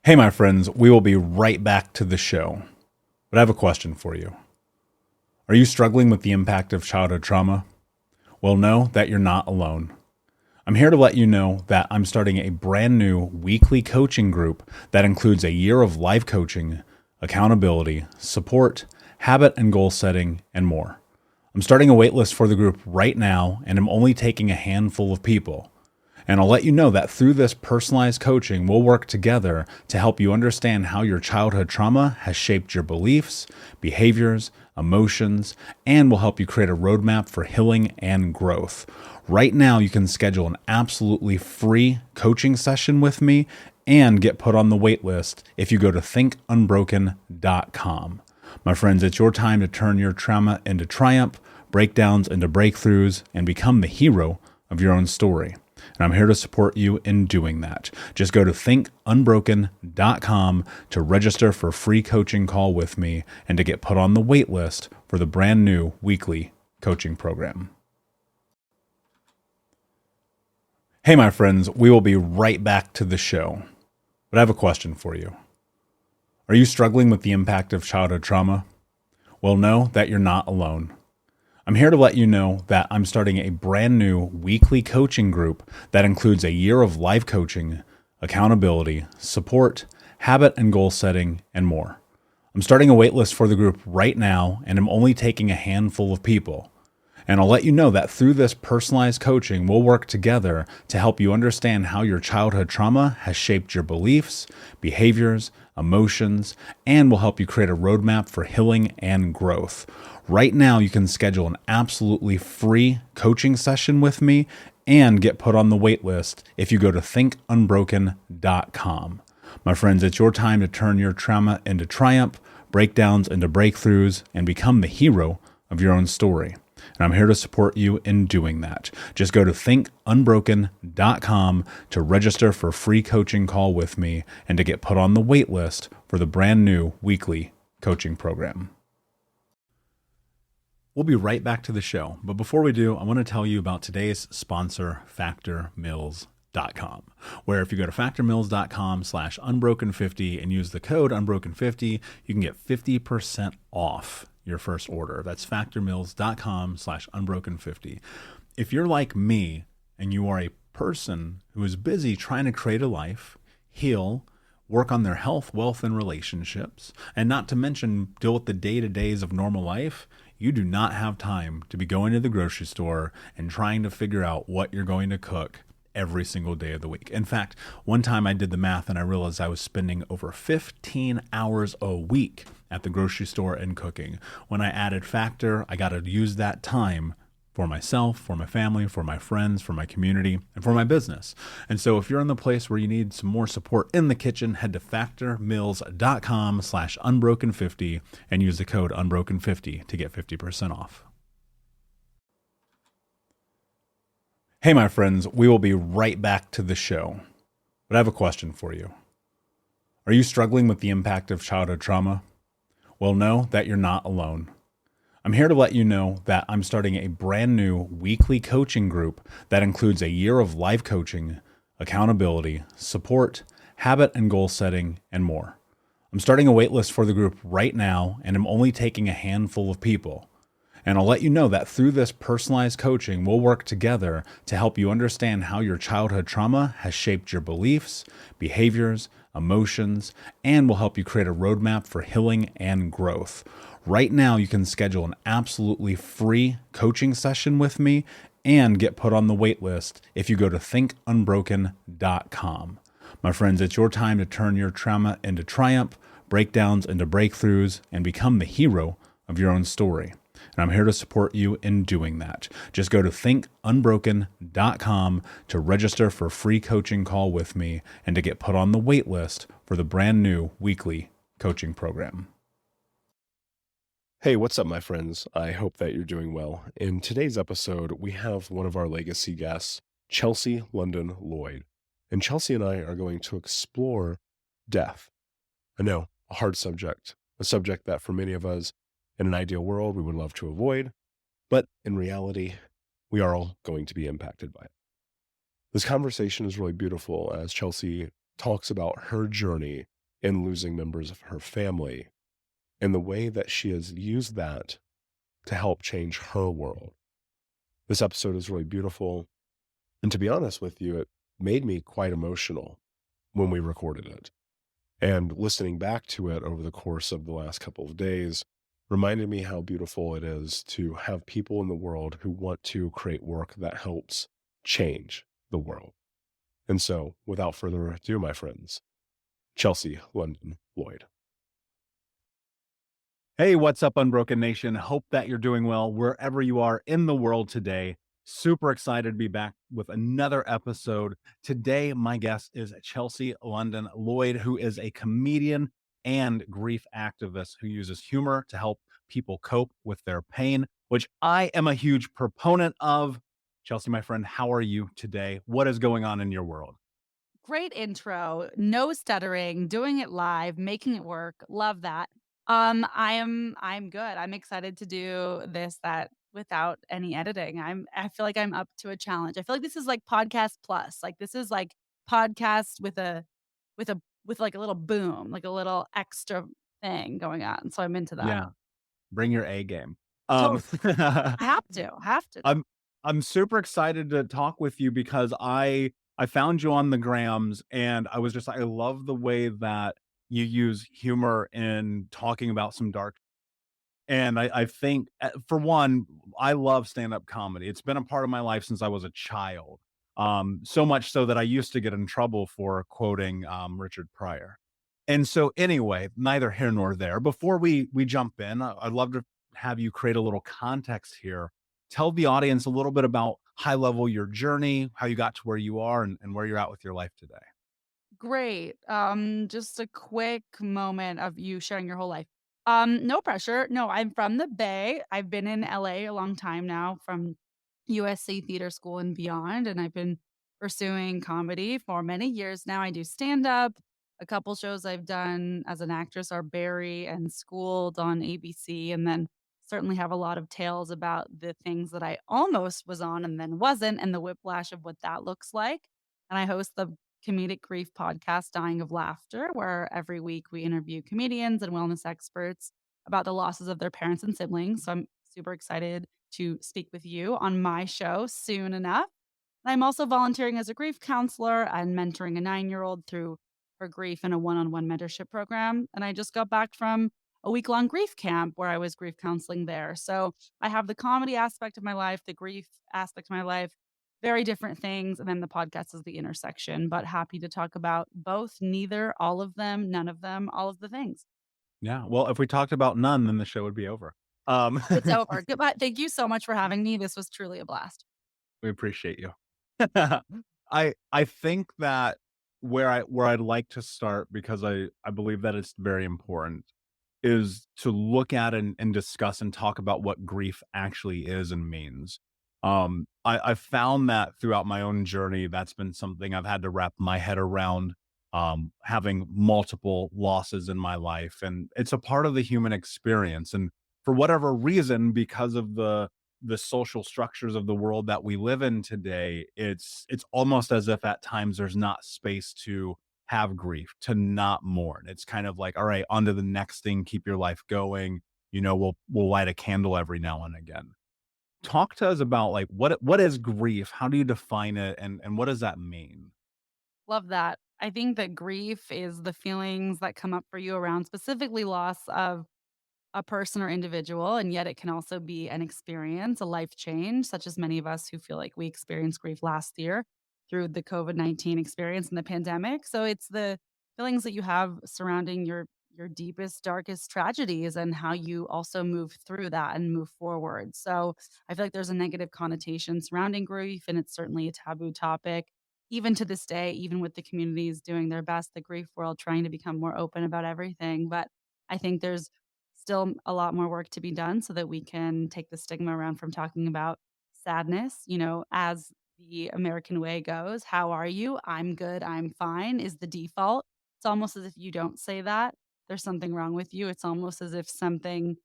Hey, my friends, we will be right back to the show. But I have a question for you. Are you struggling with the impact of childhood trauma? Well, know that you're not alone. I'm here to let you know that I'm starting a brand new weekly coaching group that includes a year of life coaching, accountability, support, habit and goal setting, and more. I'm starting a waitlist for the group right now, and I'm only taking a handful of people. And I'll let you know that through this personalized coaching, we'll work together to help you understand how your childhood trauma has shaped your beliefs, behaviors, emotions, and will help you create a roadmap for healing and growth. Right now, you can schedule an absolutely free coaching session with me and get put on the wait list if you go to thinkunbroken.com. My friends, it's your time to turn your trauma into triumph, breakdowns into breakthroughs, and become the hero of your own story. And I'm here to support you in doing that. Just go to thinkunbroken.com to register for a free coaching call with me and to get put on the wait list for the brand new weekly coaching program. Hey, my friends, we will be right back to the show. But I have a question for you. Are you struggling with the impact of childhood trauma? Well, know that you're not alone. I'm here to let you know that I'm starting a brand new weekly coaching group that includes a year of life coaching, accountability, support, habit and goal setting, and more. I'm starting a waitlist for the group right now, and I'm only taking a handful of people. And I'll let you know that through this personalized coaching, we'll work together to help you understand how your childhood trauma has shaped your beliefs, behaviors, emotions, and will help you create a roadmap for healing and growth. Right now, you can schedule an absolutely free coaching session with me and get put on the wait list if you go to thinkunbroken.com. My friends, it's your time to turn your trauma into triumph, breakdowns into breakthroughs, and become the hero of your own story. And I'm here to support you in doing that. Just go to thinkunbroken.com to register for a free coaching call with me and to get put on the wait list for the brand new weekly coaching program. We'll be right back to the show. But before we do, I want to tell you about today's sponsor, factormeals.com, where if you go to factormeals.com/unbroken50 and use the code unbroken50, you can get 50% off your first order. That's factormeals.com/unbroken50. If you're like me and you are a person who is busy trying to create a life, heal, work on their health, wealth, and relationships, and not to mention deal with the day-to-days of normal life, you do not have time to be going to the grocery store and trying to figure out what you're going to cook every single day of the week. In fact, one time I did the math and I realized I was spending over 15 hours a week at the grocery store and cooking. When I added Factor, I got to use that time for myself, for my family, for my friends, for my community, and for my business. And so if you're in the place where you need some more support in the kitchen, head to factormeals.com/unbroken50 and use the code unbroken50 to get 50% off. Hey, my friends, we will be right back to the show. But I have a question for you. Are you struggling with the impact of childhood trauma? Well, know that you're not alone. I'm here to let you know that I'm starting a brand new weekly coaching group that includes a year of life coaching, accountability, support, habit and goal setting, and more. I'm starting a waitlist for the group right now, and I'm only taking a handful of people. And I'll let you know that through this personalized coaching, we'll work together to help you understand how your childhood trauma has shaped your beliefs, behaviors, emotions, and will help you create a roadmap for healing and growth. Right now, you can schedule an absolutely free coaching session with me and get put on the wait list if you go to thinkunbroken.com. My friends, it's your time to turn your trauma into triumph, breakdowns into breakthroughs, and become the hero of your own story. And I'm here to support you in doing that. Just go to thinkunbroken.com to register for a free coaching call with me and to get put on the wait list for the brand new weekly coaching program. Hey, what's up, my friends? I hope that you're doing well. In today's episode, we have one of our legacy guests, Chelsea London Lloyd. And Chelsea and I are going to explore death. I know, a hard subject, a subject that for many of us in an ideal world we would love to avoid, but in reality, we are all going to be impacted by it. This conversation is really beautiful as Chelsea talks about her journey in losing members of her family and the way that she has used that to help change her world. This episode is really beautiful. And to be honest with you, it made me quite emotional when we recorded it. And listening back to it over the course of the last couple of days reminded me how beautiful it is to have people in the world who want to create work that helps change the world. And so, without further ado, my friends, Chelsea London Lloyd. Hey, what's up, Unbroken Nation? Hope that you're doing well wherever you are in the world today. Super excited to be back with another episode. Today, my guest is Chelsea London Lloyd, who is a comedian and grief activist who uses humor to help people cope with their pain, which I am a huge proponent of. Chelsea, my friend, how are you today? What is going on in your world? Great intro. No stuttering, doing it live, making it work. Love that. I'm good. I'm excited to do that without any editing. I feel like I'm up to a challenge. I feel like this is like podcast plus. Like this is like podcast with like a little boom, like a little extra thing going on. So I'm into that. Yeah, bring your A game. Totally. Um, I have to. Have to. I'm I'm super excited to talk with you because I found you on the grams and I was just I love the way that you use humor in talking about some dark. And I think for one, I love stand-up comedy. It's been a part of my life since I was a child. So much so that I used to get in trouble for quoting Richard Pryor. And so anyway, neither here nor there. Before we jump in, I'd love to have you create a little context here. Tell the audience a little bit about high level your journey, how you got to where you are and where you're at with your life today. Great. Just a quick moment of you sharing your whole life. No pressure. No, I'm from the Bay. I've been in LA a long time now from USC Theater School and beyond, and I've been pursuing comedy for many years now. I do stand up. A couple shows I've done as an actress are Barry and Schooled on ABC, and then certainly have a lot of tales about the things that I almost was on and then wasn't, and the whiplash of what that looks like. And I host the comedic grief podcast, Dying of Laughter, where every week we interview comedians and wellness experts about the losses of their parents and siblings. So I'm super excited to speak with you on my show soon enough. And I'm also volunteering as a grief counselor and mentoring a 9-year-old through her grief in a one on one mentorship program. And I just got back from a week-long grief camp where I was grief counseling there. So I have the comedy aspect of my life, the grief aspect of my life, very different things. And then the podcast is the intersection, but happy to talk about both, neither, all of them, none of them, all of the things. Yeah. Well, if we talked about none, then the show would be over. It's over. Goodbye. Thank you so much for having me. This was truly a blast. We appreciate you. I think that where I'd like to start, because I believe that it's very important, is to look at and discuss and talk about what grief actually is and means. I've found that throughout my own journey, that's been something I've had to wrap my head around, having multiple losses in my life. And it's a part of the human experience. And for whatever reason, because of the social structures of the world that we live in today, it's almost as if at times there's not space to have grief, to not mourn. It's kind of like, all right, on to the next thing, keep your life going. We'll light a candle every now and again. Talk to us about like what is grief? How do you define it and what does that mean? Love that. I think that grief is the feelings that come up for you around specifically loss of a person or individual, and yet it can also be an experience, a life change, such as many of us who feel like we experienced grief last year through the COVID-19 experience and the pandemic. So it's the feelings that you have surrounding your deepest, darkest tragedies and how you also move through that and move forward. So I feel like there's a negative connotation surrounding grief, and it's certainly a taboo topic. Even to this day, even with the communities doing their best, the grief world trying to become more open about everything. But I think there's still a lot more work to be done so that we can take the stigma around from talking about sadness, as the American way goes. How are you? I'm good. I'm fine is the default. It's almost as if you don't say that, there's something wrong with you. It's almost as if someone's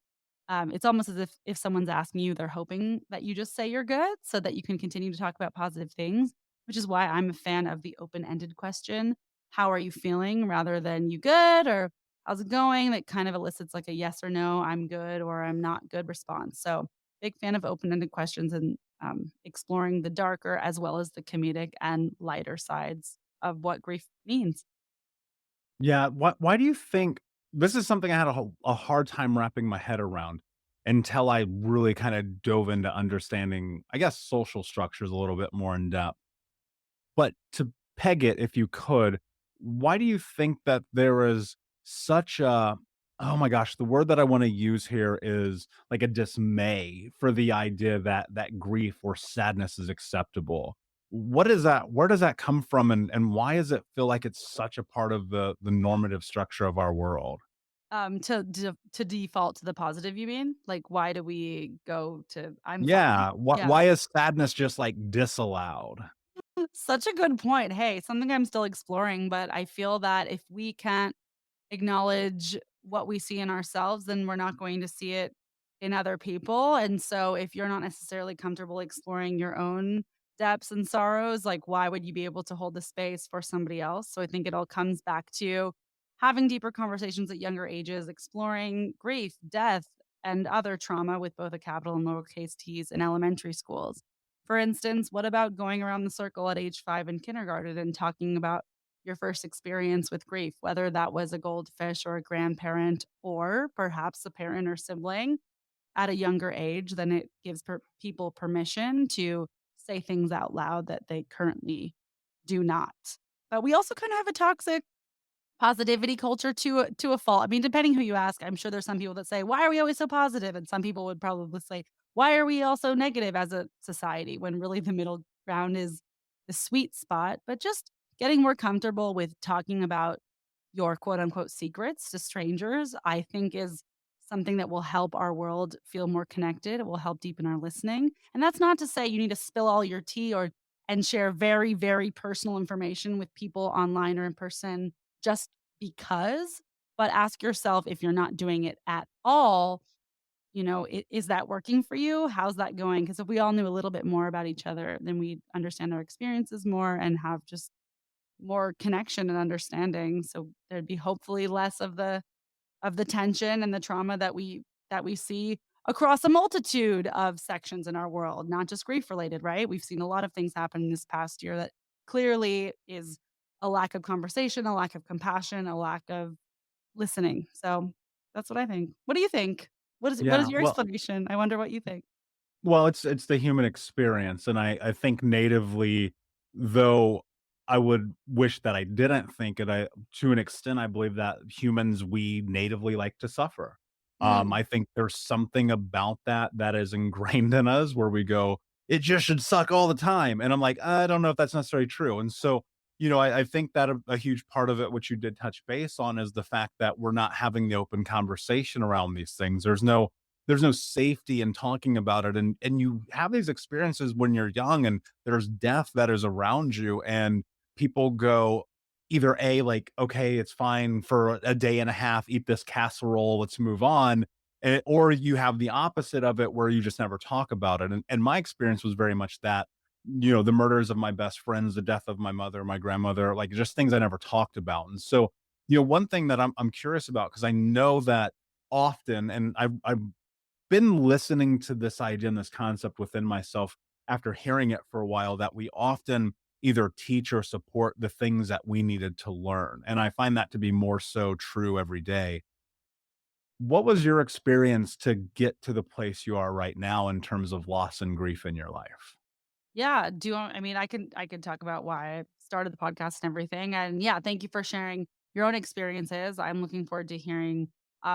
asking you, they're hoping that you just say you're good so that you can continue to talk about positive things, which is why I'm a fan of the open ended question. how are you feeling rather than you good or how's it going? That kind of elicits like a yes or no, I'm good or I'm not good response. So big fan of open-ended questions and exploring the darker as well as the comedic and lighter sides of what grief means. Yeah. Why do you think this is something I had a hard time wrapping my head around until I really kind of dove into understanding, I guess, social structures a little bit more in depth. But to peg it, if you could, why do you think that there is such a oh my gosh, the word that I wanna use here is like a dismay for the idea that grief or sadness is acceptable. What is that where does that come from, and why does it feel like it's such a part of the normative structure of our world? To default to the positive, you mean? Like, why do we go to I'm fine? Yeah, Yeah. why is sadness just, like, disallowed? Such a good point. Hey, something I'm still exploring, but I feel that if we can't acknowledge what we see in ourselves, then we're not going to see it in other people. And so if you're not necessarily comfortable exploring your own depths and sorrows, like why would you be able to hold the space for somebody else? So I think it all comes back to having deeper conversations at younger ages, exploring grief, death, and other trauma with both a capital and lowercase t's in elementary schools. For instance, what about going around the circle at age 5 in kindergarten and talking about your first experience with grief, whether that was a goldfish or a grandparent or perhaps a parent or sibling at a younger age, then it gives people permission to say things out loud that they currently do not. But we also kind of have a toxic positivity culture to a fault. I mean, depending who you ask, I'm sure there's some people that say, "Why are we always so positive?" And some people would probably say, "Why are we all so negative as a society?" When really the middle ground is the sweet spot. But just getting more comfortable with talking about your quote unquote secrets to strangers, I think is something that will help our world feel more connected. It will help deepen our listening. And that's not to say you need to spill all your tea or and share very, very personal information with people online or in person just because, but ask yourself if you're not doing it at all, is that working for you? How's that going? Because if we all knew a little bit more about each other, then we'd understand our experiences more and have just more connection and understanding. So there'd be hopefully less of the tension and the trauma that we see across a multitude of sections in our world, not just grief related, right? We've seen a lot of things happen in this past year that clearly is a lack of conversation, a lack of compassion, a lack of listening. So that's what I think. What do you think? What is Yeah, your explanation? I wonder what you think. well, it's the human experience, and I think natively, though I would wish that I didn't think it, I to an extent, I believe that humans, we natively like to suffer. Mm, I think there's something about that that is ingrained in us where we go, "It just should suck all the time," and I'm like, "I don't know if that's necessarily true," and so, I think that a huge part of it, which you did touch base on, is the fact that we're not having the open conversation around these things. There's no safety in talking about it, and you have these experiences when you're young and there's death that is around you, and people go either A, like, "Okay, it's fine for a day and a half, eat this casserole, let's move on," or you have the opposite of it where you just never talk about it, and my experience was very much that, the murders of my best friends, the death of my mother, my grandmother, like, just things I never talked about, and so, one thing that I'm curious about because I know that often, and I've been listening to this idea and this concept within myself after hearing it for a while that we often either teach or support the things that we needed to learn. And I find that to be more so true every day. What was your experience to get to the place you are right now in terms of loss and grief in your life? yeah. I mean, I can talk about why I started the podcast and everything. And yeah, thank you for sharing your own experiences. I'm looking forward to hearing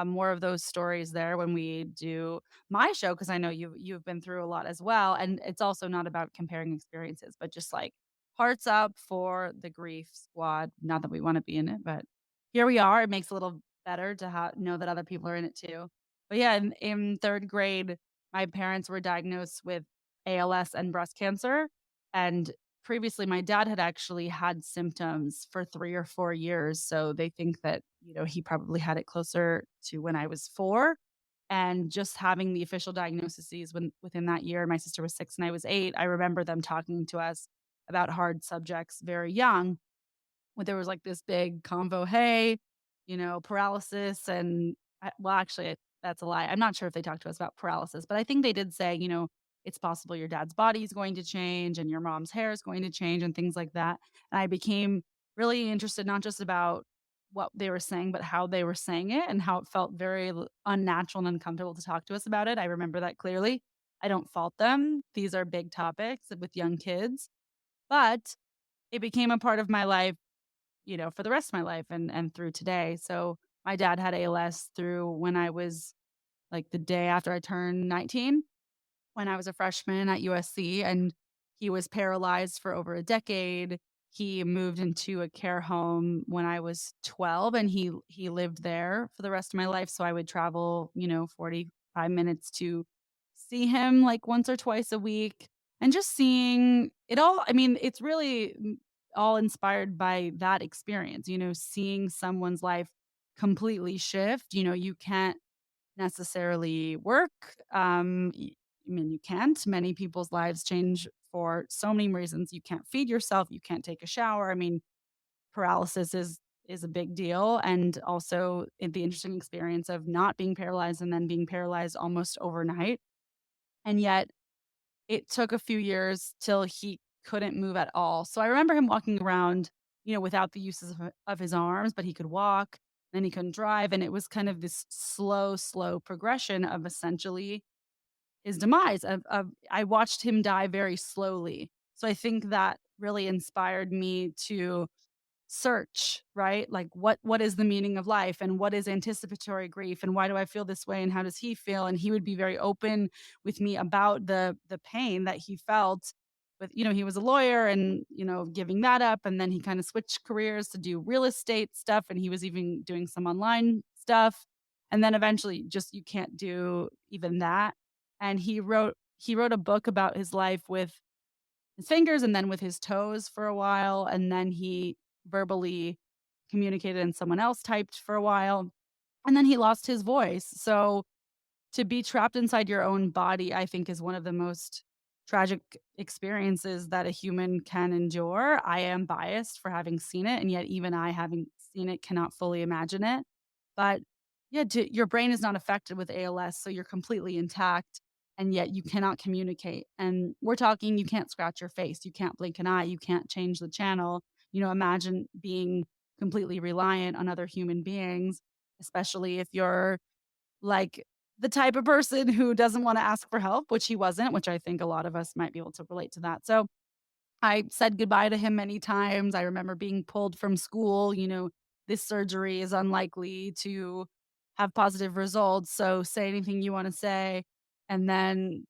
more of those stories there when we do my show because I know you've been through a lot as well. And it's also not about comparing experiences, but just like hearts up for the grief squad. Not that we want to be in it, but here we are. It makes it a little better to know that other people are in it too. But yeah, in third grade, my parents were diagnosed with ALS and breast cancer. And previously, my dad had actually had symptoms for 3 or 4 years. So they think that, he probably had it closer to when I was 4. And just having the official diagnoses within that year, my sister was 6 and I was 8. I remember them talking to us about hard subjects very young. where there was like this big convo, hey, paralysis. And well, actually, that's a lie. I'm not sure if they talked to us about paralysis, but I think they did say, it's possible your dad's body is going to change and your mom's hair is going to change and things like that. And I became really interested, not just about what they were saying, but how they were saying it and how it felt very unnatural and uncomfortable to talk to us about it. I remember that clearly. I don't fault them. These are big topics with young kids, but it became a part of my life, for the rest of my life and through today. So my dad had ALS through when I was like the day after I turned 19, when I was a freshman at USC, and he was paralyzed for over a decade. He moved into a care home when I was 12, and he lived there for the rest of my life. So I would travel, 45 minutes to see him like once or twice a week, and just seeing it all. I mean, it's really all inspired by that experience, seeing someone's life completely shift. You can't necessarily work. I mean, you can't. Many people's lives change for so many reasons. You can't feed yourself. You can't take a shower. I mean, paralysis is a big deal, and also the interesting experience of not being paralyzed and then being paralyzed almost overnight. And yet, it took a few years till he couldn't move at all. So I remember him walking around, without the uses of his arms, but he could walk. Then he couldn't drive, and it was kind of this slow progression of essentially his demise. Of I watched him die very slowly. So I think that really inspired me to search, right? Like what is the meaning of life and what is anticipatory grief and why do I feel this way and how does he feel? And he would be very open with me about the pain that he felt. With, he was a lawyer and, giving that up, and then he kind of switched careers to do real estate stuff, and he was even doing some online stuff. And then eventually just you can't do even that. And he wrote a book about his life with his fingers and then with his toes for a while, and then he verbally communicated and someone else typed for a while, and then he lost his voice. So to be trapped inside your own body, I think, is one of the most tragic experiences that a human can endure. I am biased for having seen it, and yet even I, having seen it, cannot fully imagine it. But yeah, your brain is not affected with ALS, so you're completely intact, and yet you cannot communicate. And we're talking, you can't scratch your face, you can't blink an eye, you can't change the channel. Imagine being completely reliant on other human beings, especially if you're like the type of person who doesn't want to ask for help, which he wasn't, which I think a lot of us might be able to relate to that. So I said goodbye to him many times. I remember being pulled from school, this surgery is unlikely to have positive results. So say anything you want to say. And then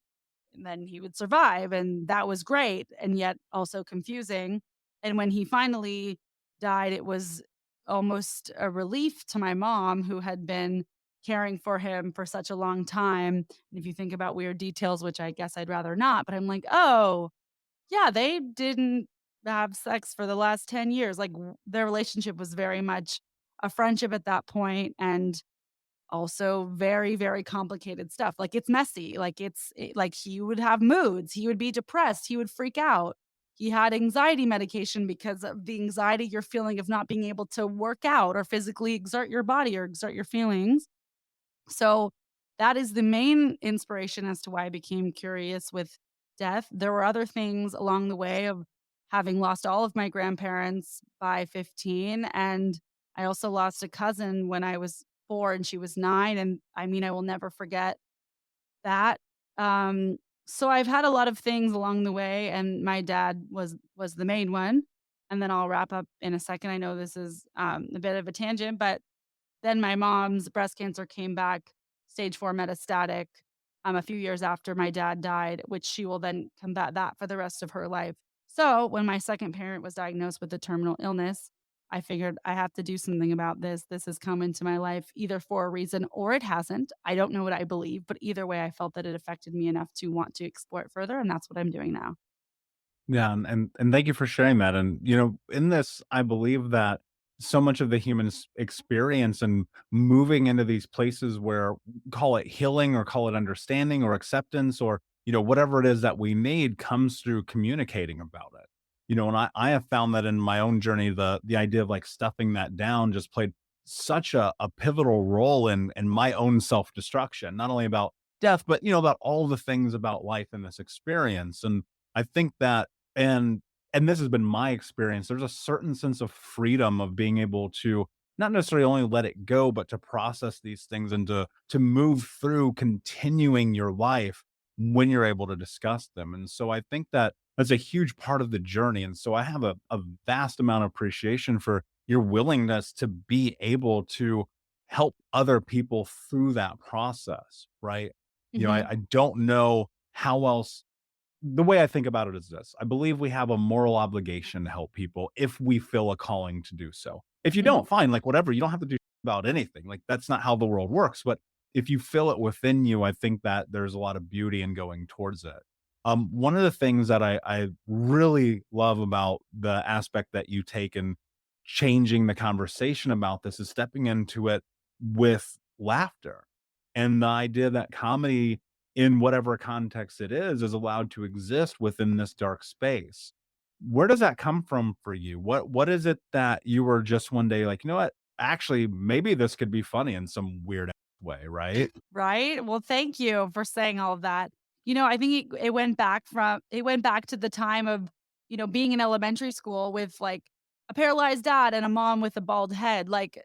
he would survive. And that was great. And yet also confusing. And when he finally died, it was almost a relief to my mom, who had been caring for him for such a long time. And if you think about weird details, which I guess I'd rather not, but I'm like, oh, yeah, they didn't have sex for the last 10 years. Like their relationship was very much a friendship at that point, and also very, very complicated stuff. Like it's messy. Like like he would have moods. He would be depressed. He would freak out. He had anxiety medication because of the anxiety you're feeling of not being able to work out or physically exert your body or exert your feelings. So that is the main inspiration as to why I became curious with death. There were other things along the way of having lost all of my grandparents by 15. And I also lost a cousin when I was 4 and she was 9. And I mean, I will never forget that. So I've had a lot of things along the way, and my dad was the main one. And then I'll wrap up in a second. I know this is a bit of a tangent, but then my mom's breast cancer came back stage 4 metastatic, a few years after my dad died, which she will then combat that for the rest of her life. So when my second parent was diagnosed with a terminal illness, I figured I have to do something about this. This has come into my life either for a reason or it hasn't. I don't know what I believe, but either way, I felt that it affected me enough to want to explore it further, and that's what I'm doing now. Yeah, and thank you for sharing that. And in this, I believe that so much of the human experience and moving into these places where, call it healing or call it understanding or acceptance or whatever it is that we need, comes through communicating about it. And I have found that in my own journey, the idea of like stuffing that down just played such a pivotal role in my own self-destruction, not only about death, but about all the things about life in this experience. And I think that and and this has been my experience, there's a certain sense of freedom of being able to not necessarily only let it go, but to process these things and to move through continuing your life when you're able to discuss them. And so I think that that's a huge part of the journey. And so I have a vast amount of appreciation for your willingness to be able to help other people through that process, right? Mhm. I don't know how else. The way I think about it is this: I believe we have a moral obligation to help people if we feel a calling to do so. If you Mhm. don't, fine, like whatever, you don't have to do about anything. Like that's not how the world works. But if you feel it within you, I think that there's a lot of beauty in going towards it. One of the things that I really love about the aspect that you take in changing the conversation about this is stepping into it with laughter, and the idea that comedy, in whatever context it is allowed to exist within this dark space. Where does that come from for you? What is it that you were just one day like, "You know what? Actually, maybe this could be funny in some weird way," right? Right? Well, thank you for saying all of that. I think it went back to the time of, being in elementary school with, like, a paralyzed dad and a mom with a bald head. Like,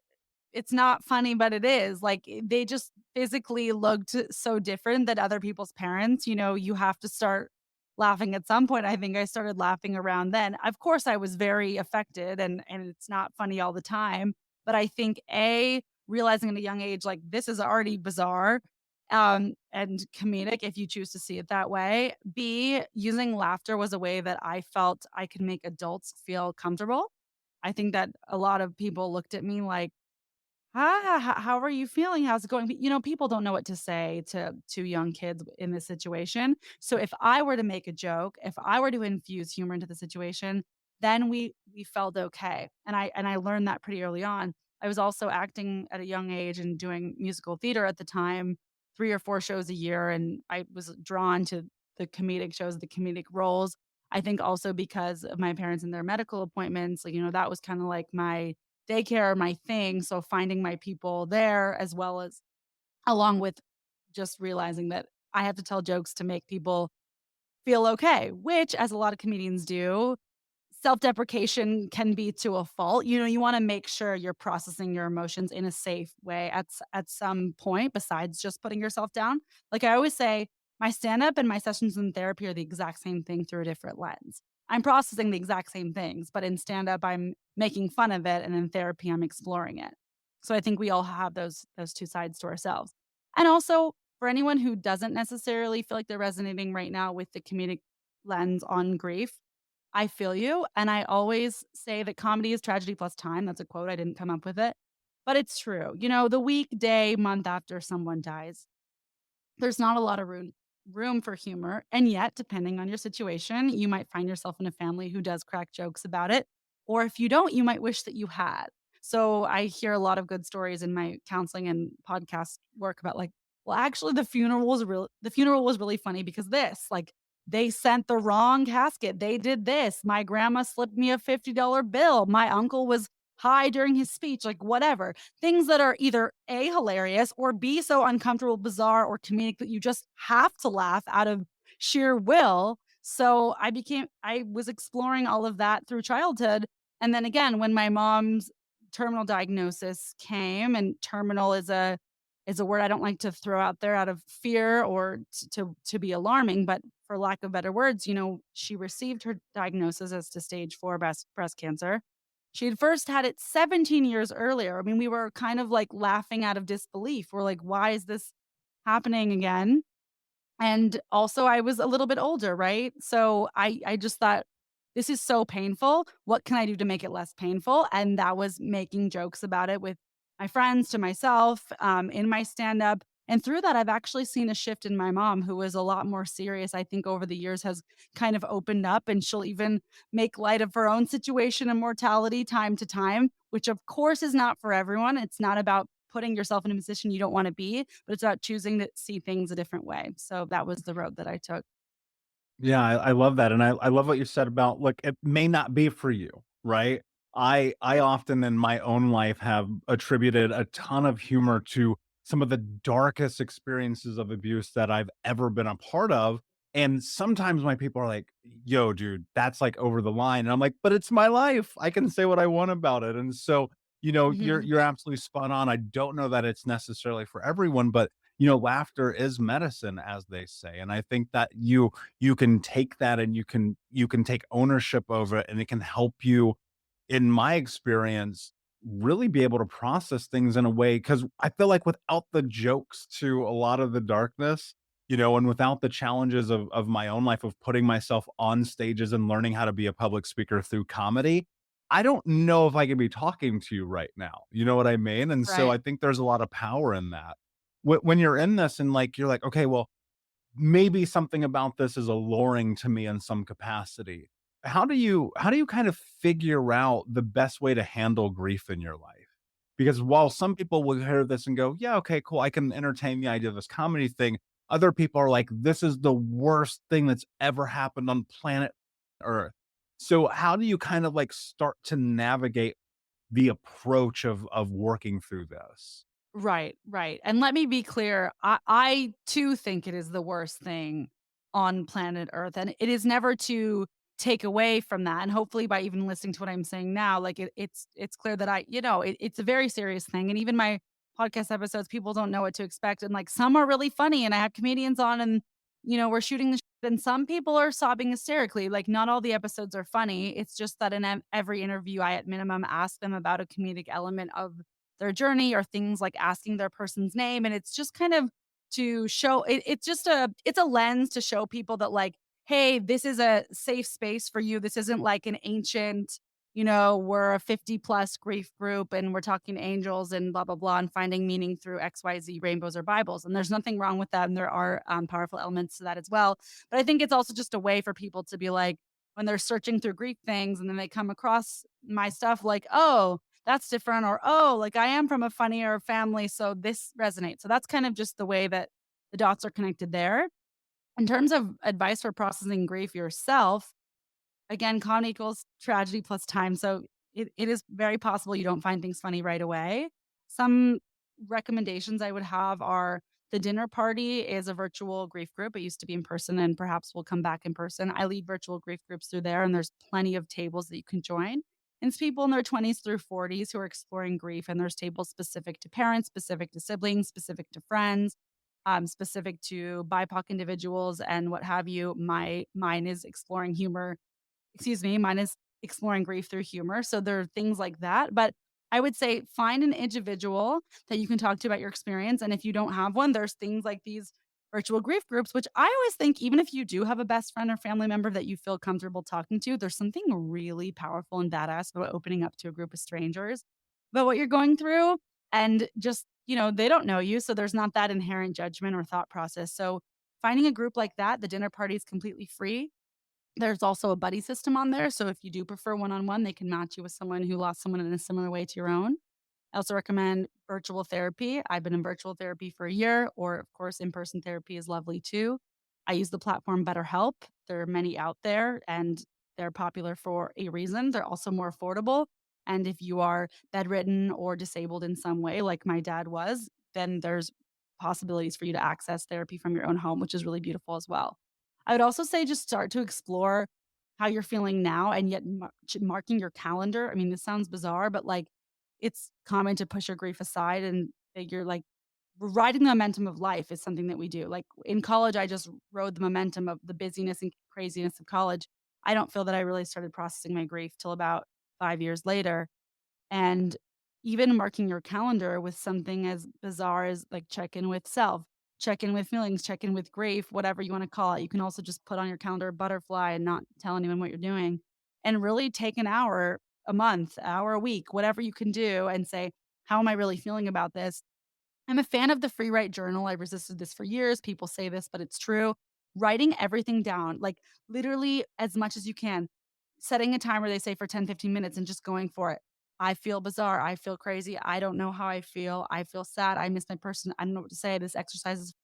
it's not funny, but it is. Like, they just physically looked so different than other people's parents. You have to start laughing at some point. I think I started laughing around then. Of course, I was very affected, and it's not funny all the time, but I think realizing at a young age, like, this is already bizarre, and comedic if you choose to see it that way. B, using laughter was a way that I felt I could make adults feel comfortable. I think that a lot of people looked at me like, "Hi, how are you feeling? How's it going?" People don't know what to say to young kids in this situation. So if I were to make a joke, if I were to infuse humor into the situation, then we felt okay. And I learned that pretty early on. I was also acting at a young age and doing musical theater at the time, 3 or 4 shows a year, and I was drawn to the comedic shows, the comedic roles. I think also because of my parents and their medical appointments, like, that was kinda like my daycare, my thing, so finding my people there, as well as along with just realizing that I have to tell jokes to make people feel okay, which, as a lot of comedians do, self-deprecation can be to a fault. You wanna make sure you're processing your emotions in a safe way at some point besides just putting yourself down. Like I always say, my stand-up and my sessions in therapy are the exact same thing through a different lens. I'm processing the exact same things, but in stand-up, I'm making fun of it, and in therapy, I'm exploring it. So I think we all have those 2 sides to ourselves. And also, for anyone who doesn't necessarily feel like they're resonating right now with the comedic lens on grief, I feel you, and I always say that comedy is tragedy plus time. That's a quote, I didn't come up with it, but it's true. The week, day, month after someone dies, there's not a lot of room for humor, and yet, depending on your situation, you might find yourself in a family who does crack jokes about it, or if you don't, you might wish that you had. So, I hear a lot of good stories in my counseling and podcast work about, like, "Well, actually, the funeral was really funny because this, like, they sent the wrong casket, they did this, my grandma slipped me a $50 bill, my uncle was high during his speech," like, whatever. Things that are either A, hilarious, or B, so uncomfortable, bizarre, or comedic that you just have to laugh out of sheer will. So I was exploring all of that through childhood. And then again, when my mom's terminal diagnosis came, and terminal is a word I don't like to throw out there out of fear or to be alarming, but for lack of better words, she received her diagnosis as to stage 4 breast cancer. She had first had it 17 years earlier. I mean, we were kind of, like, laughing out of disbelief. We're like, "Why is this happening again?" And also I was a little bit older, right? So I just thought, "This is so painful. What can I do to make it less painful?" And that was making jokes about it with my friends, to myself, in my stand-up. And through that, I've actually seen a shift in my mom, who is a lot more serious, I think over the years has kind of opened up, and she'll even make light of her own situation and mortality time to time, which of course is not for everyone. It's not about putting yourself in a position you don't wanna be, but it's about choosing to see things a different way. So that was the road that I took. Yeah, I love that, and I love what you said about, look, it may not be for you, right? I often in my own life have attributed a ton of humor to some of the darkest experiences of abuse that I've ever been a part of, and sometimes my people are like, "Yo, dude, that's, like, over the line," and I'm like, "But it's my life. I can say what I want about it," and so, Mhm. you're absolutely spot on. I don't know that it's necessarily for everyone, but, laughter is medicine, as they say, and I think that you can take that and you can take ownership over it, and it can help you, in my experience, really be able to process things in a way, because I feel like without the jokes to a lot of the darkness, and without the challenges of my own life of putting myself on stages and learning how to be a public speaker through comedy, I don't know if I could be talking to you right now. You know what I mean? And so Right. I think there's a lot of power in that. When you're in this and, like, you're like, okay, well, maybe something about this is alluring to me in some capacity. How do you kind of figure out the best way to handle grief in your life? Because while some people will hear this and go, "Yeah, okay, cool, I can entertain the idea of this comedy thing," other people are like, "This is the worst thing that's ever happened on planet Earth." So how do you kind of like start to navigate the approach of working through this? Right, right. And let me be clear, I too think it is the worst thing on planet Earth. And it is never to take away from that. And hopefully by even listening to what I'm saying now, like it's clear that it's a very serious thing. And even my podcast episodes, people don't know what to expect. And like some are really funny and I have comedians on and we're shooting the and some people are sobbing hysterically. Like not all the episodes are funny. It's just that in every interview I at minimum ask them about a comedic element of their journey or things like asking their person's name. And it's just kind of to show it's a lens to show people that like, hey, this is a safe space for you. This isn't like an ancient, we're a 50 plus grief group and we're talking angels and blah, blah, blah, and finding meaning through XYZ rainbows or Bibles. And there's nothing wrong with that. And there are powerful elements to that as well. But I think it's also just a way for people to be like, when they're searching through grief things and then they come across my stuff, like, oh, that's different, or oh, like I am from a funnier family, so this resonates. So that's kind of just the way that the dots are connected there. In terms of advice for processing grief yourself, again, con equals tragedy plus time. So it is very possible you don't find things funny right away. Some recommendations I would have are the dinner party is a virtual grief group. It used to be in person and perhaps we'll come back in person. I lead virtual grief groups through there, and there's plenty of tables that you can join. And it's people in their 20s through 40s who are exploring grief, and there's tables specific to parents, specific to siblings, specific to friends, specific to BIPOC individuals, and what have you. Mine is exploring humor excuse me, mine is exploring grief through humor. So there are things like that. But I would say find an individual that you can talk to about your experience. And if you don't have one, there's things like these virtual grief groups, which I always think, even if you do have a best friend or family member that you feel comfortable talking to, there's something really powerful and badass about opening up to a group of strangers about what you're going through. And just, they don't know you. So there's not that inherent judgment or thought process. So finding a group like that, the dinner party is completely free. There's also a buddy system on there, so if you do prefer one-on-one, they can match you with someone who lost someone in a similar way to your own. I also recommend virtual therapy. I've been in virtual therapy for a year, or of course, in-person therapy is lovely too. I use the platform BetterHelp. There are many out there, and they're popular for a reason. They're also more affordable, and if you are bedridden or disabled in some way, like my dad was, then there's possibilities for you to access therapy from your own home, which is really beautiful as well. I would also say just start to explore how you're feeling now and yet marking your calendar. I mean, this sounds bizarre, but like it's common to push your grief aside and figure like riding the momentum of life is something that we do. Like in college, I just rode the momentum of the busyness and craziness of college. I don't feel that I really started processing my grief till about 5 years later. And even marking your calendar with something as bizarre as like check in with self, check in with feelings, check in with grief, whatever you want to call it. You can also just put on your calendar butterfly and not tell anyone what you're doing. And really take an hour a month, hour a week, whatever you can do, and say, how am I really feeling about this? I'm a fan of the free write journal. I've resisted this for years. People say this, but it's true. Writing everything down, like literally as much as you can, setting a timer, they say for 10, 15 minutes and just going for it. I feel bizarre. I feel crazy. I don't know how I feel. I feel sad. I miss my person. I don't know what to say. This exercise is,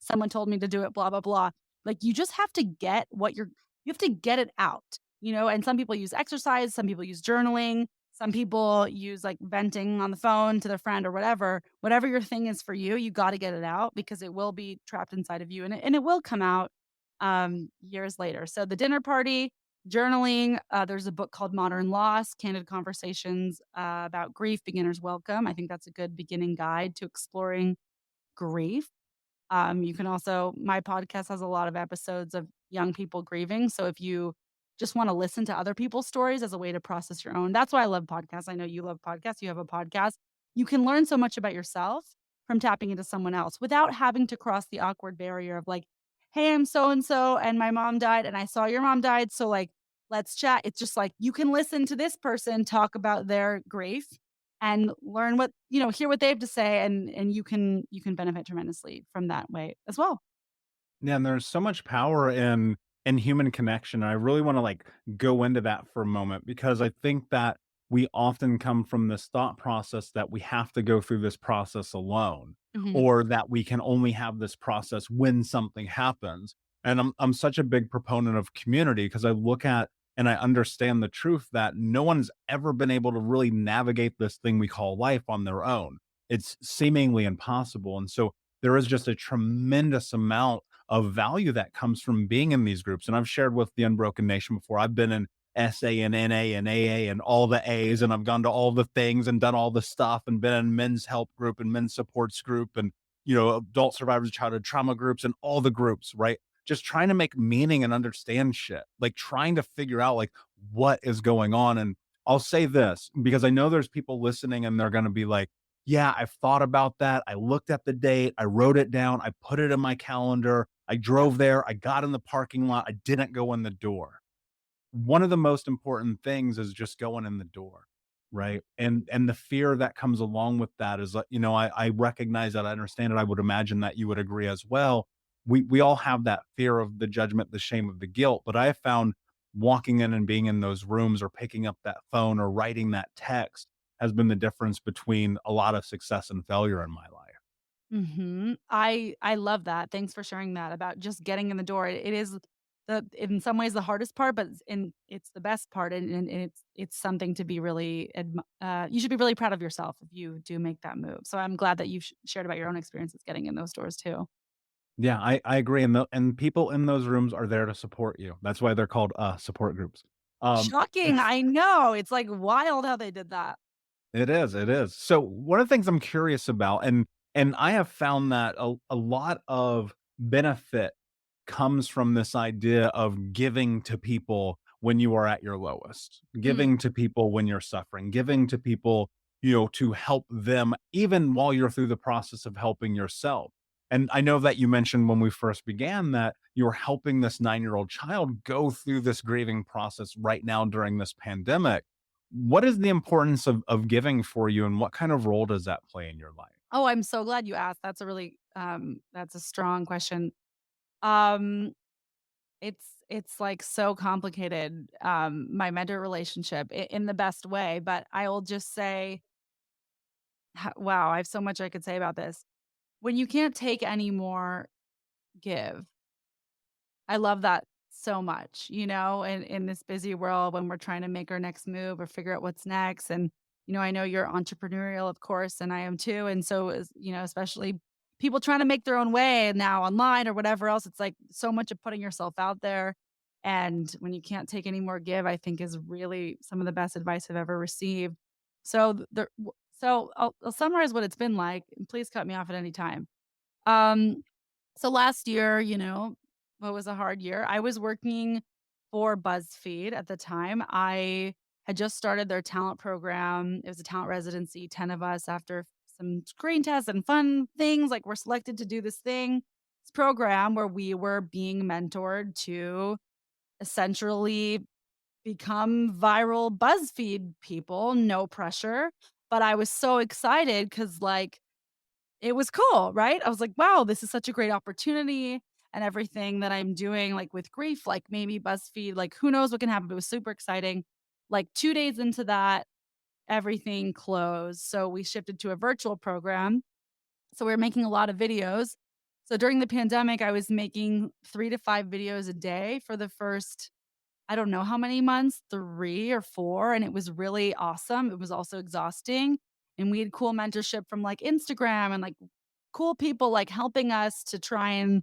someone told me to do it, blah, blah, blah. Like, you just have to get you have to get it out, and some people use exercise, some people use journaling, some people use, like, venting on the phone to their friend or whatever. Whatever your thing is for you, you gotta get it out because it will be trapped inside of you, and it will come out, years later. So the dinner party, journaling, there's a book called Modern Loss: Candid Conversations, about Grief, Beginner's Welcome. I think that's a good beginning guide to exploring grief. You can also my podcast has a lot of episodes of young people grieving, so if you just wanna listen to other people's stories as a way to process your own, that's why I love podcasts. I know you love podcasts, you have a podcast. You can learn so much about yourself from tapping into someone else without having to cross the awkward barrier of like, "Hey, I'm so and so, and my mom died, and I saw your mom died, so, like, let's chat." It's just like, you can listen to this person talk about their grief and learn hear what they have to say, and you can benefit tremendously from that way as well. Yeah, and there's so much power in human connection. And I really want to like go into that for a moment because I think that we often come from this thought process that we have to go through this process alone Mhm. or that we can only have this process when something happens. And I'm such a big proponent of community because I look at and I understand the truth that no one's ever been able to really navigate this thing we call life on their own. It's seemingly impossible. And so there is just a tremendous amount of value that comes from being in these groups. And I've shared with the Unbroken Nation before. I've been in SA and NA and AA and all the A's, and I've gone to all the things and done all the stuff and been in men's help group and men's supports group and, adult survivors of childhood trauma groups and all the groups, right? Just trying to make meaning and understand shit, like trying to figure out like what is going on. And I'll say this because I know there's people listening and they're going to be like, yeah, I've thought about that. I looked at the date, I wrote it down, I put it in my calendar, I drove there, I got in the parking lot, I didn't go in the door. One of the most important things is just going in the door, right? And the fear that comes along with that is like, I recognize that, I understand it. I would imagine that you would agree as well. We all have that fear of the judgment, the shame of the guilt, but I have found walking in and being in those rooms or picking up that phone or writing that text has been the difference between a lot of success and failure in my life. Mhm. I love that. Thanks for sharing that about just getting in the door. It is in some ways the hardest part, but it's the best part, and it's something to be really you should be really proud of yourself if you do make that move. So I'm glad that you've shared about your own experiences getting in those doors too. Yeah, I agree, and people in those rooms are there to support you. That's why they're called, support groups. Um, Shocking, I know. It's, like, wild how they did that. it is, it is. So one of the things I'm curious about, and I have found that a lot of benefit comes from this idea of giving to people when you are at your lowest, Mm. giving to people when you're suffering, giving to people, to help them even while you're through the process of helping yourself. And I know that you mentioned when we first began that you're helping this 9-year-old child go through this grieving process right now during this pandemic. What is the importance of giving for you and what kind of role does that play in your life? Oh, I'm so glad you asked. That's a strong question. Um, it's, like, so complicated, my mentor relationship in the best way, but I will just say wow, I have so much I could say about this. When you can't take any more, give. I love that so much, in this busy world when we're trying to make our next move or figure out what's next. And, I know you're entrepreneurial, of course, and I am too. And so is, especially people trying to make their own way now online or whatever else. It's like so much of putting yourself out there. And when you can't take any more give, I think is really some of the best advice I've ever received. So I'll summarize what it's been like. And please cut me off at any time. Um, so last year, what was a hard year? I was working for BuzzFeed at the time. I had just started their talent program. It was a talent residency, 10 of us after some screen tests and fun things like we're selected to do this program where we were being mentored to essentially become viral BuzzFeed people, no pressure. But I was so excited cuz like it was cool, right? I was like, "Wow, this is such a great opportunity," and everything that I'm doing, like, with grief, like, maybe BuzzFeed, like, who knows what can happen, but it was super exciting. Like, 2 days into that, everything closed, so we shifted to a virtual program. So we were making a lot of videos, So during the pandemic, I was making 3 to 5 videos a day for the first, I don't know how many months, 3 or 4, and it was really awesome. It was also exhausting, and we had cool mentorship from, like, Instagram and, like, cool people, like, helping us to try and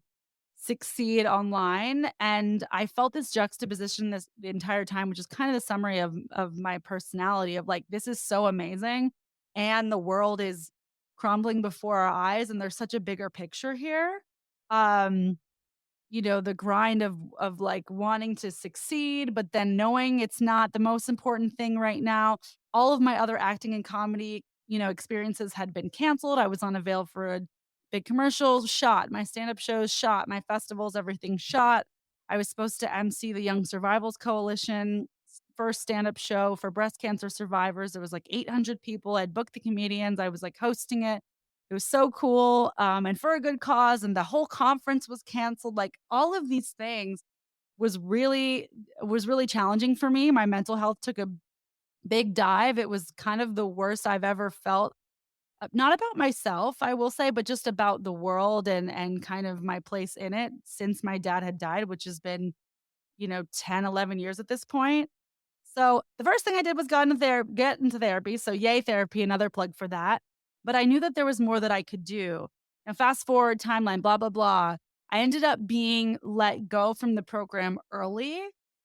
succeed online, and I felt this juxtaposition this the entire time, which is kind of the summary of my personality of, like, this is so amazing, and the world is crumbling before our eyes, and there's such a bigger picture here. Um the grind of like wanting to succeed, but then knowing it's not the most important thing right now. All of my other acting and comedy, experiences had been canceled. I was unavailable for a big commercial, shot. My stand-up shows shot. My festivals, everything shot. I was supposed to MC the Young Survivals Coalition first stand-up show for breast cancer survivors. There was like 800 people. I'd booked the comedians. I was like hosting it. It was so cool, and for a good cause, and the whole conference was canceled, like, all of these things was really challenging for me. My mental health took a big dive. It was kind of the worst I've ever felt, not about myself, I will say, but just about the world and kind of my place in it since my dad had died, which has been, 10, 11 years at this point. So, the first thing I did was get into therapy, so yay therapy, another plug for that. But I knew that there was more that I could do. And fast forward timeline, blah, blah, blah. I ended up being let go from the program early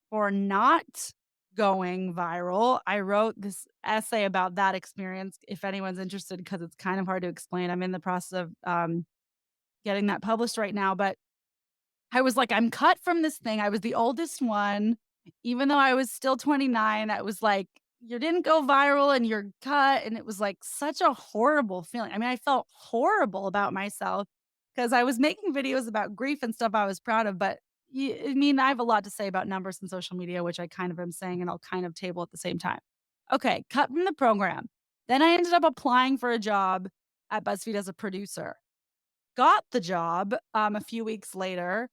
for not going viral. I wrote this essay about that experience if anyone's interested, because it's kind of hard to explain. I'm in the process of getting that published right now. But I was like, I'm cut from this thing. I was the oldest one, even though I was still 29. I was like, you didn't go viral and you're cut. And it was like such a horrible feeling. I mean, I felt horrible about myself because I was making videos about grief and stuff I was proud of. But I mean, I have a lot to say about numbers and social media, which I kind of am saying, and I'll kind of table at the same time. Okay, cut from the program. Then I ended up applying for a job at BuzzFeed as a producer. Got the job, a few weeks later,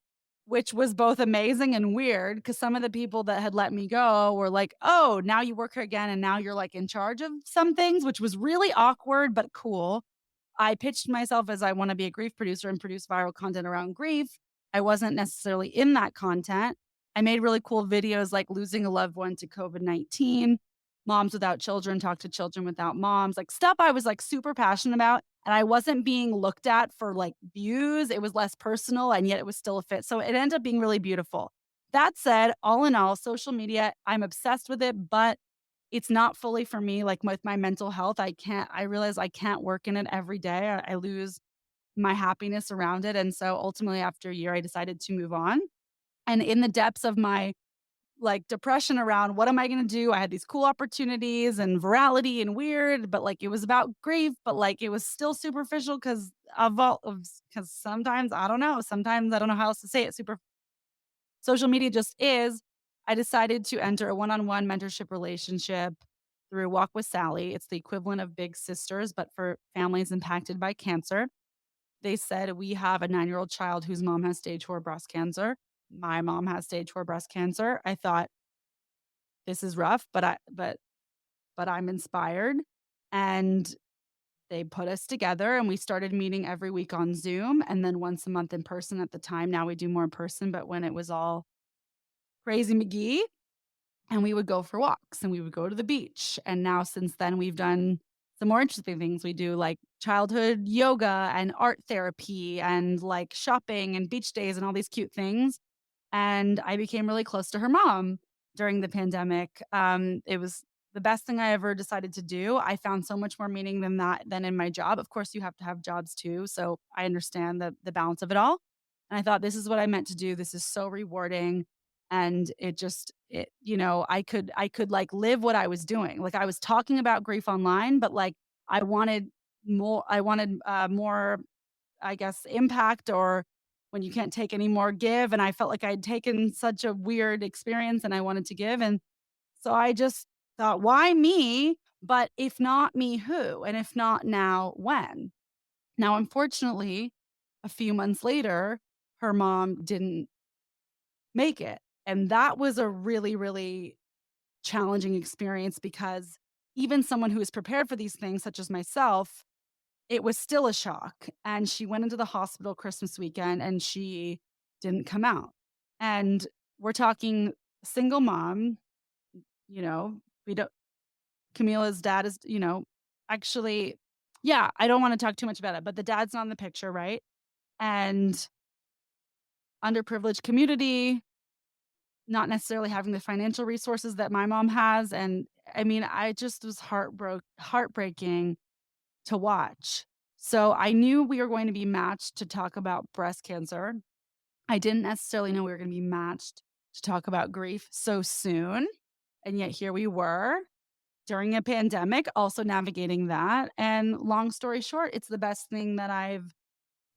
which was both amazing and weird because some of the people that had let me go were like, "Oh, now you work here again and now you're, like, in charge of some things," which was really awkward but cool. I pitched myself as I wanna be a grief producer and produce viral content around grief. I wasn't necessarily in that content. I made really cool videos like losing a loved one to COVID-19, moms without children talk to children without moms, like stuff I was like super passionate about. And I wasn't being looked at for like views. It was less personal and yet it was still a fit. So it ended up being really beautiful. That said, all in all, social media, I'm obsessed with it, but it's not fully for me. Like with my mental health, I realize I can't work in it every day. I lose my happiness around it. And so ultimately, after a year, I decided to move on. And in the depths of my like depression around what am I gonna do? I had these cool opportunities and virality and weird, but like it was about grief, but like it was still superficial because sometimes I don't know. Sometimes I don't know how else to say it. Social media just is. I decided to enter a one-on-one mentorship relationship through Walk with Sally. It's the equivalent of Big Sisters, but for families impacted by cancer. They said, we have a 9-year-old child whose mom has stage 4 breast cancer. My mom has stage 4 breast cancer. I thought, this is rough, but I'm inspired. And they put us together and we started meeting every week on Zoom and then once a month in person at the time. Now we do more in person, but when it was all crazy McGee, and we would go for walks and we would go to the beach. And now since then we've done some more interesting things. We do like childhood yoga and art therapy and like shopping and beach days and all these cute things. And I became really close to her mom during the pandemic. It was the best thing I ever decided to do. I found so much more meaning than in my job. Of course, you have to have jobs too, so I understand the balance of it all. And I thought this is what I meant to do. This is so rewarding, and I could like live what I was doing. Like I was talking about grief online, but like I wanted more. I wanted more, I guess, impact or when you can't take any more, give. And I felt like I'd taken such a weird experience and I wanted to give. And so I just thought, why me? But if not me, who? And if not now, when? Now, unfortunately, a few months later, her mom didn't make it. And that was a really, really challenging experience because even someone who is prepared for these things, such as myself, it was still a shock. And she went into the hospital Christmas weekend and she didn't come out. And we're talking single mom, you know, we don't, Camila's dad is, actually, yeah, I don't want to talk too much about it, but the dad's not in the picture, right? And underprivileged community, not necessarily having the financial resources that my mom has. And I mean, I just was heartbreaking to watch. So I knew we were going to be matched to talk about breast cancer. I didn't necessarily know we were going to be matched to talk about grief so soon. And yet here we were during a pandemic, also navigating that. And long story short, it's the best thing that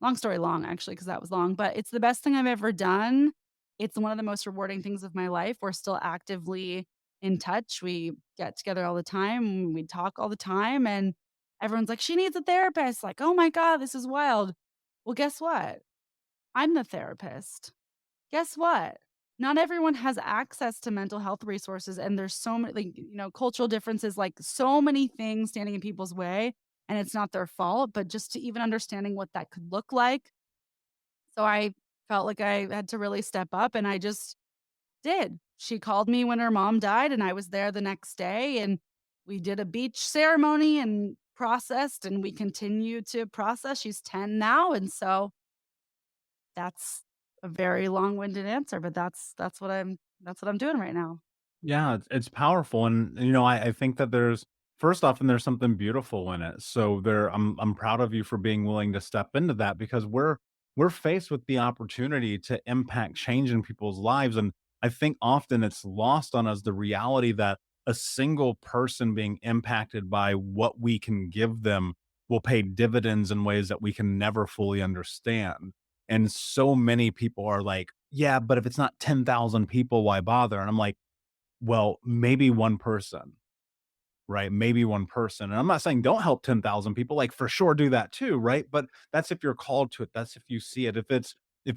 long story long, actually, because that was long, but it's the best thing I've ever done. It's one of the most rewarding things of my life. We're still actively in touch. We get together all the time. We talk all the time. And everyone's like, she needs a therapist. Like, oh my God, this is wild. Well, guess what? I'm the therapist. Guess what? Not everyone has access to mental health resources. And there's so many, like, cultural differences, like so many things standing in people's way. And it's not their fault, but just to even understanding what that could look like. So I felt like I had to really step up and I just did. She called me when her mom died and I was there the next day and we did a beach ceremony and processed and we continue to process. She's 10 now. And so that's a very long-winded answer, but that's what I'm doing right now. Yeah, it's powerful, and I think that there's first off, and there's something beautiful in it. So I'm proud of you for being willing to step into that because we're faced with the opportunity to impact change in people's lives, and I think often it's lost on us the reality that a single person being impacted by what we can give them will pay dividends in ways that we can never fully understand. And so many people are like, "Yeah, but if it's not 10,000 people, why bother?" And I'm like, well, maybe one person, right? Maybe one person. And I'm not saying don't help 10,000 people, like for sure do that too, right? But that's if you're called to it. That's if you see it. If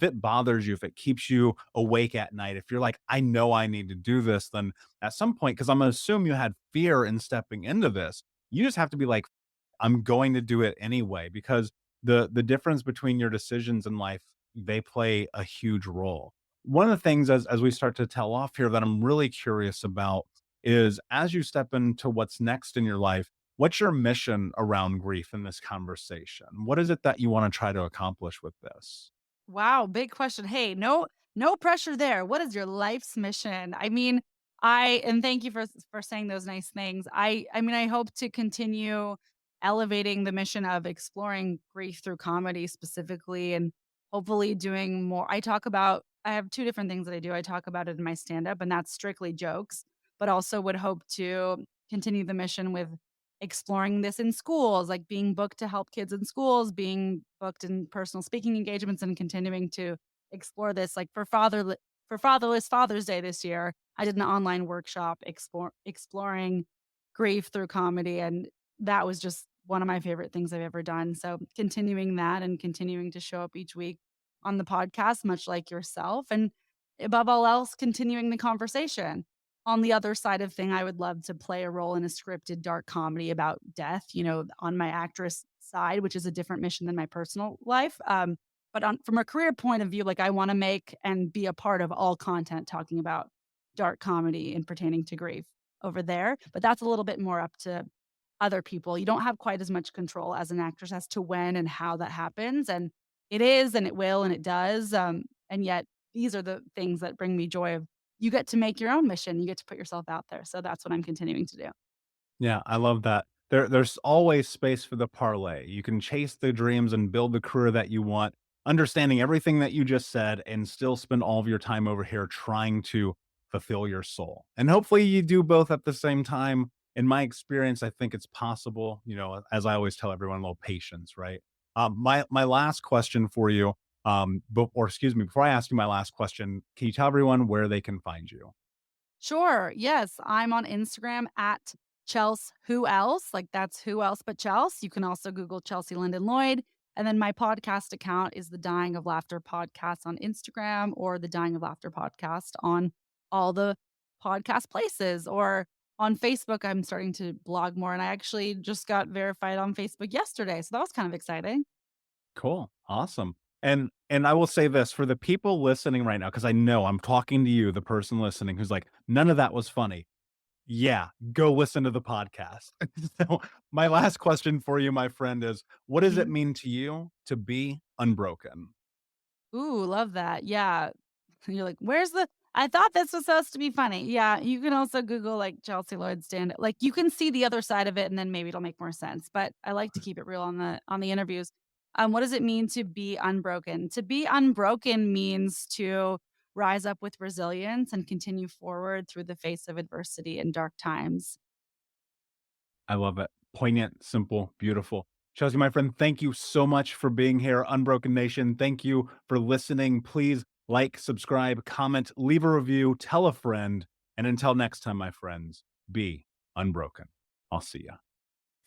it bothers you, if it keeps you awake at night, if you're like, I know I need to do this, then at some point, because I'm gonna assume you had fear in stepping into this, you just have to be like, I'm going to do it anyway, because the difference between your decisions in life, they play a huge role. One of the things as we start to tell off here that I'm really curious about is as you step into what's next in your life, what's your mission around grief in this conversation? What is it that you want to try to accomplish with this? Wow, big question. Hey, no pressure there. What is your life's mission? I mean, I and thank you for saying those nice things. I mean, I hope to continue elevating the mission of exploring grief through comedy specifically and hopefully doing more. I have two different things that I do. I talk about it in my stand up and that's strictly jokes, but also would hope to continue the mission with exploring this in schools, like being booked to help kids in schools, being booked in personal speaking engagements, and continuing to explore this. Like for Fatherless Father's Day this year, I did an online workshop exploring grief through comedy, and that was just one of my favorite things I've ever done. So continuing that and continuing to show up each week on the podcast, much like yourself, and above all else, continuing the conversation on the other side of thing, I would love to play a role in a scripted dark comedy about death, on my actress side, which is a different mission than my personal life. But from a career point of view, like I want to make and be a part of all content talking about dark comedy and pertaining to grief over there. But that's a little bit more up to other people. You don't have quite as much control as an actress as to when and how that happens. And it is, and it will, and it does. And yet, these are the things that bring me joy of you get to make your own mission. You get to put yourself out there. So that's what I'm continuing to do. Yeah, I love that. There's always space for the parlay. You can chase the dreams and build the career that you want, understanding everything that you just said, and still spend all of your time over here trying to fulfill your soul. And hopefully you do both at the same time. In my experience, I think it's possible. As I always tell everyone, a little patience, right? My last question for you, or excuse me, before I ask you my last question, can you tell everyone where they can find you? Sure. Yes. I'm on Instagram at Chelsea Who Else. Like that's who else but Chelsea. You can also Google Chelsea London Lloyd. And then my podcast account is the Dying of Laughter podcast on Instagram or the Dying of Laughter podcast on all the podcast places. Or On Facebook, I'm starting to blog more, and I actually just got verified on Facebook yesterday, so that was kind of exciting. Cool. Awesome. And I will say this for the people listening right now, because I know I'm talking to you, the person listening who's like, none of that was funny. Yeah, go listen to the podcast. So my last question for you, my friend, is what does it Mhm. mean to you to be unbroken? Ooh, love that. Yeah. You're like, "Where's the I thought this was supposed to be funny." Yeah, you can also Google, like, Chelsea Lloyd stand like, you can see the other side of it, and then maybe it'll make more sense, but I like to keep it real on the interviews. What does it mean to be unbroken? To be unbroken means to rise up with resilience and continue forward through the face of adversity and dark times. I love it. Poignant, simple, beautiful. Chelsea, my friend, thank you so much for being here, Unbroken Nation. Thank you for listening. Please like, subscribe, comment, leave a review, tell a friend. And until next time, my friends, be unbroken. I'll see ya.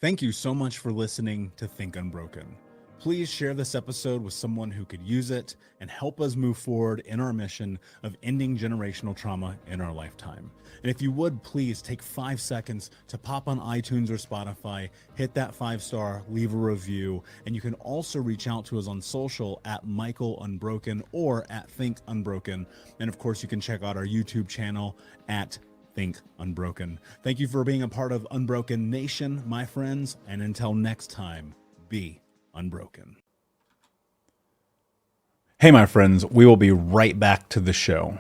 Thank you so much for listening to Think Unbroken. Please share this episode with someone who could use it and help us move forward in our mission of ending generational trauma in our lifetime. And if you would, please take 5 seconds to pop on iTunes or Spotify, hit that 5-star, leave a review, and you can also reach out to us on social at Michael Unbroken or at Think Unbroken. And of course, you can check out our YouTube channel at Think Unbroken. Thank you for being a part of Unbroken Nation, my friends, and until next time, be unbroken. Hey, my friends, we will be right back to the show,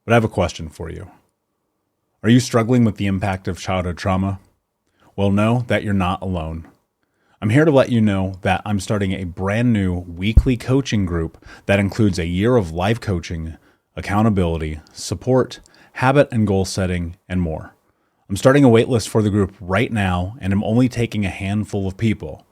but I have a question for you. Are you struggling with the impact of childhood trauma? Well, know that you're not alone. I'm here to let you know that I'm starting a brand new weekly coaching group that includes a year of live coaching, accountability, support, habit and goal setting, and more. I'm starting a waitlist for the group right now, and I'm only taking a handful of people.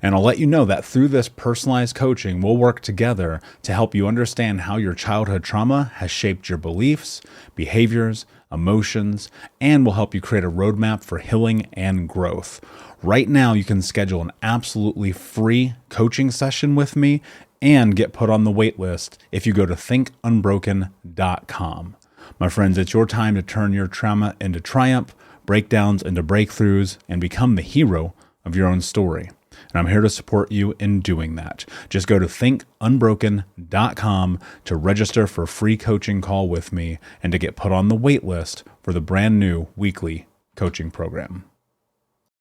And I'll let you know that through this personalized coaching, we'll work together to help you understand how your childhood trauma has shaped your beliefs, behaviors, emotions, and will help you create a roadmap for healing and growth. Right now, you can schedule an absolutely free coaching session with me and get put on the wait list if you go to thinkunbroken.com. My friends, it's your time to turn your trauma into triumph, breakdowns into breakthroughs, and become the hero of your own story. And I'm here to support you in doing that. Just go to thinkunbroken.com to register for a free coaching call with me and to get put on the wait list for the brand new weekly coaching program.